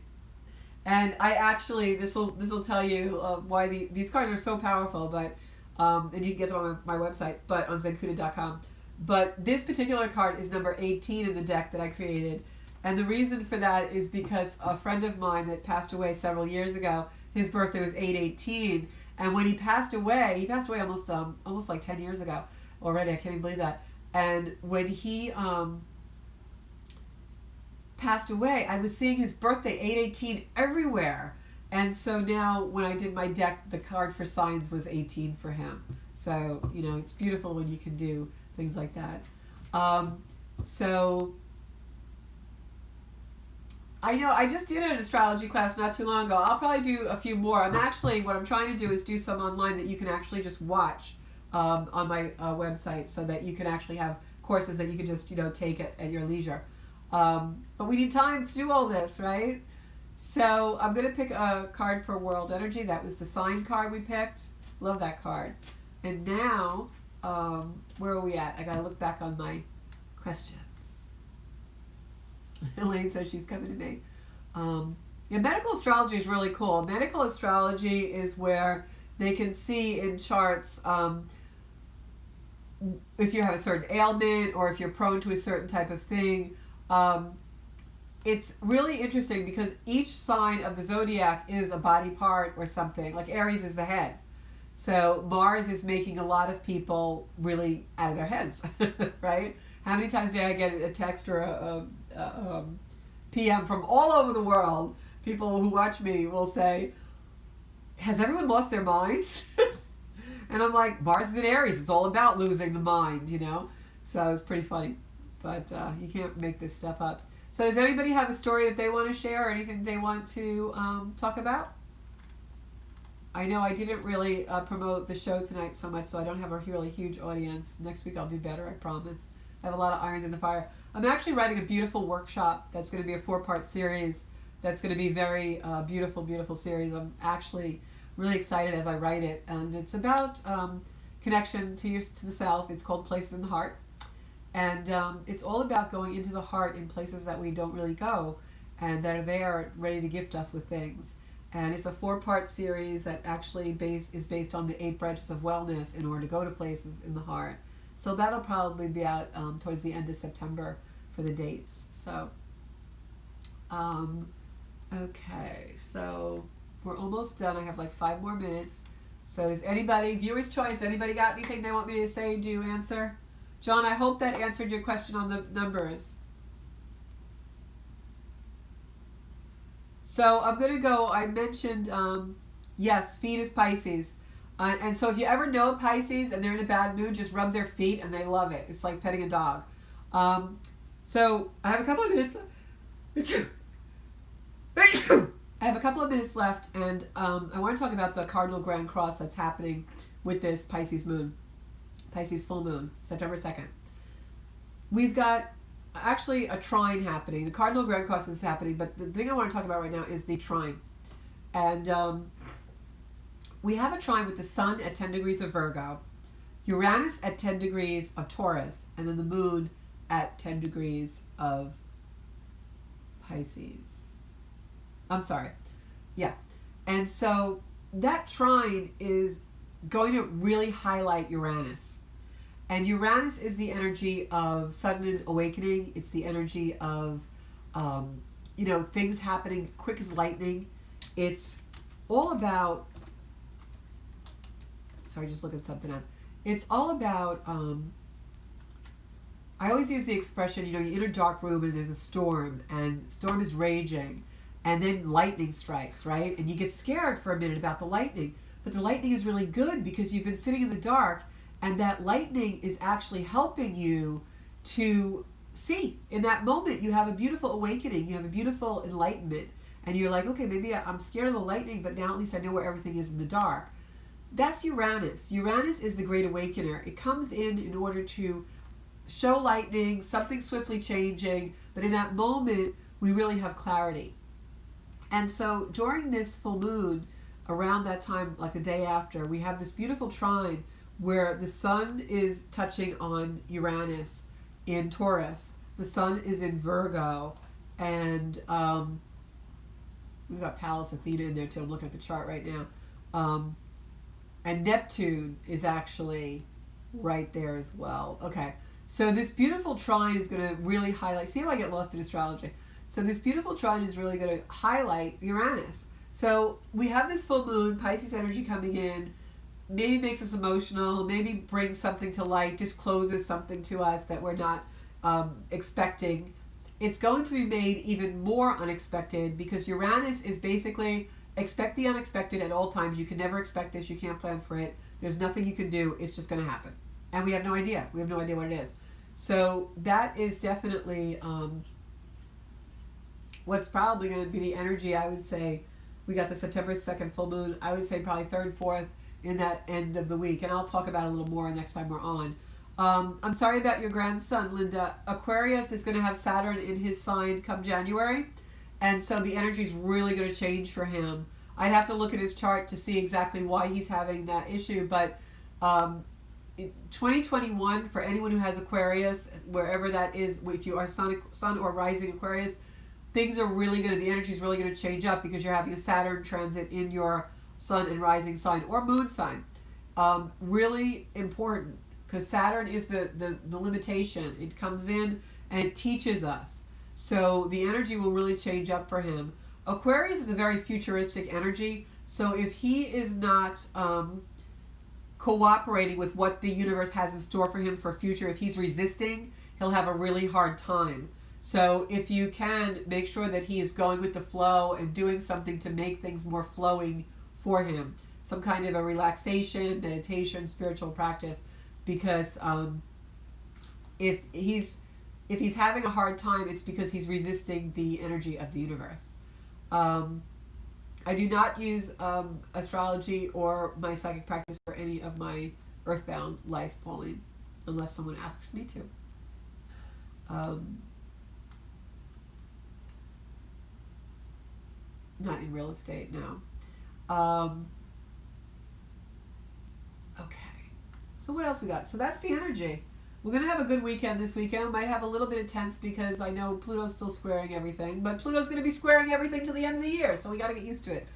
And I actually, this will tell you why these cards are so powerful, but and you can get them on my website, but on zenkuda.com. But this particular card is number 18 in the deck that I created. And the reason for that is because a friend of mine that passed away several years ago, his birthday was 8/18, and when he passed away almost like 10 years ago already. I can't even believe that. And when he passed away, I was seeing his birthday 8/18 everywhere. And so now when I did my deck, the card for signs was 18 for him. So, it's beautiful when you can do things like that. So I know I just did an astrology class not too long ago. I'll probably do a few more. What I'm trying to do is do some online that you can actually just watch on my website, so that you can actually have courses that you can just take at your leisure. But we need time to do all this, right? So I'm going to pick a card for world energy. That was the sign card we picked. Love that card. And now, where are we at? I got to look back on my questions. Elaine says she's coming to me. Medical astrology is really cool. Medical astrology is where they can see in charts if you have a certain ailment, or if you're prone to a certain type of thing. It's really interesting because each sign of the zodiac is a body part or something. Like Aries is the head. So Mars is making a lot of people really out of their heads, right? How many times do I get a text or a PM from all over the world? People who watch me will say, has everyone lost their minds? And I'm like, Mars is in Aries. It's all about losing the mind, you know? So it's pretty funny. But you can't make this stuff up. So does anybody have a story that they want to share or anything they want to talk about? I know I didn't really promote the show tonight so much, so I don't have a really huge audience. Next week I'll do better, I promise. I have a lot of irons in the fire. I'm actually writing a beautiful workshop that's going to be a 4-part series. That's going to be very beautiful, beautiful series. I'm actually really excited as I write it, and it's about connection to the self. It's called Places in the Heart, and it's all about going into the heart in places that we don't really go, and that are there ready to gift us with things. And it's a 4-part series that actually is based on the 8 branches of wellness in order to go to places in the heart. So that'll probably be out towards the end of September for the dates. So, okay, so we're almost done. I have like 5 more minutes. So is anybody, viewer's choice, anybody got anything they want me to say? Do you answer? John, I hope that answered your question on the numbers. So I'm going to go, I mentioned, yes, feet is Pisces. And so if you ever know Pisces and they're in a bad mood, just rub their feet and they love it. It's like petting a dog. So I have a couple of minutes I have a couple of minutes left, and I want to talk about the Cardinal Grand Cross that's happening with this Pisces moon, Pisces full moon, September 2nd. We've got actually a trine happening. The Cardinal Grand Cross is happening, but the thing I want to talk about right now is the trine. And we have a trine with the sun at 10 degrees of Virgo, Uranus at 10 degrees of Taurus, and then the moon at 10 degrees of Pisces. I'm sorry. Yeah. And so that trine is going to really highlight Uranus. And Uranus is the energy of sudden awakening. It's the energy of, things happening quick as lightning. It's all about, sorry, just looking something up. It's all about, I always use the expression, you're in a dark room and there's a storm, and the storm is raging, and then lightning strikes, right? And you get scared for a minute about the lightning. But the lightning is really good because you've been sitting in the dark, and that lightning is actually helping you to see. In that moment, you have a beautiful awakening. You have a beautiful enlightenment. And you're like, okay, maybe I'm scared of the lightning, but now at least I know where everything is in the dark. That's Uranus. Uranus is the great awakener. It comes in order to show lightning, something swiftly changing. But in that moment, we really have clarity. And so during this full moon, around that time, like the day after, we have this beautiful trine where the sun is touching on Uranus in Taurus. The sun is in Virgo, and we've got Pallas Athena in there too. I'm looking at the chart right now. And Neptune is actually right there as well. Okay, so this beautiful trine is going to really highlight, see how I get lost in astrology. So this beautiful trine is really going to highlight Uranus. So we have this full moon, Pisces energy coming in, maybe makes us emotional, maybe brings something to light, discloses something to us that we're not expecting. It's going to be made even more unexpected because Uranus is basically expect the unexpected at all times. You can never expect this. You can't plan for it. There's nothing you can do. It's just going to happen. And we have no idea. We have no idea what it is. So that is definitely what's probably going to be the energy, I would say. We got the September 2nd full moon. I would say probably 3rd, 4th in that end of the week. And I'll talk about it a little more next time we're on. I'm sorry about your grandson, Linda. Aquarius is going to have Saturn in his sign come January. And so the energy is really going to change for him. I'd have to look at his chart to see exactly why he's having that issue. But 2021, for anyone who has Aquarius, wherever that is, if you are sun or rising Aquarius, things are really going to, the energy is really going to change up because you're having a Saturn transit in your sun and rising sign or moon sign. Really important because Saturn is the limitation. It comes in and it teaches us. So the energy will really change up for him. Aquarius is a very futuristic energy. So if he is not cooperating with what the universe has in store for him for future, if he's resisting, he'll have a really hard time. So if you can, make sure that he is going with the flow and doing something to make things more flowing for him. some kind of a relaxation, meditation, spiritual practice, because if he's having a hard time, it's because he's resisting the energy of the universe. I do not use astrology or my psychic practice for any of my earthbound life, Pauline, unless someone asks me to. Not in real estate, no. Okay. So what else we got? So that's the energy. We're going to have a good weekend this weekend. We might have a little bit of tense because I know Pluto's still squaring everything, but Pluto's going to be squaring everything till the end of the year, so we got to get used to it.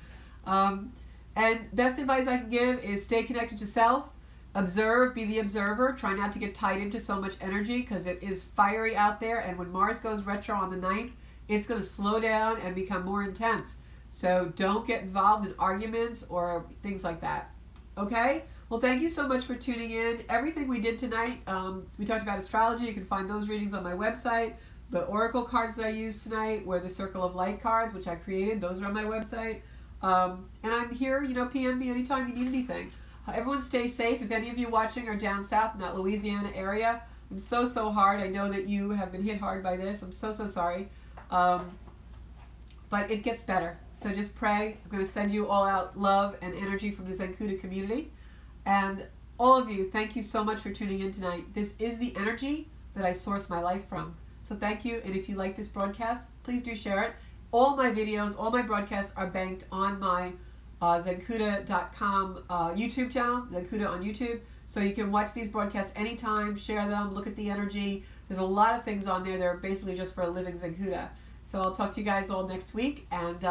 And best advice I can give is stay connected to self, observe, be the observer, try not to get tied into so much energy because it is fiery out there, and when Mars goes retro on the 9th, it's going to slow down and become more intense. So don't get involved in arguments or things like that. Okay? Well, thank you so much for tuning in. Everything we did tonight, we talked about astrology. You can find those readings on my website. The oracle cards that I used tonight were the Circle of Light cards, which I created. Those are on my website. And I'm here, PM me anytime you need anything. Everyone stay safe. If any of you watching are down south in that Louisiana area, I'm so hard. I know that you have been hit hard by this. I'm so sorry. But it gets better. So just pray. I'm going to send you all out love and energy from the Zenkuda community. And all of you, thank you so much for tuning in tonight. This is the energy that I source my life from. So thank you. And if you like this broadcast, please do share it. All my videos, all my broadcasts are banked on my Zenkuda.com YouTube channel, Zenkuda on YouTube. So you can watch these broadcasts anytime, share them, look at the energy. There's a lot of things on there that are basically just for a living Zenkuda. So I'll talk to you guys all next week, and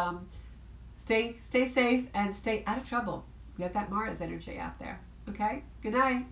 stay safe and stay out of trouble. We got that Mars energy out there. Okay? Good night.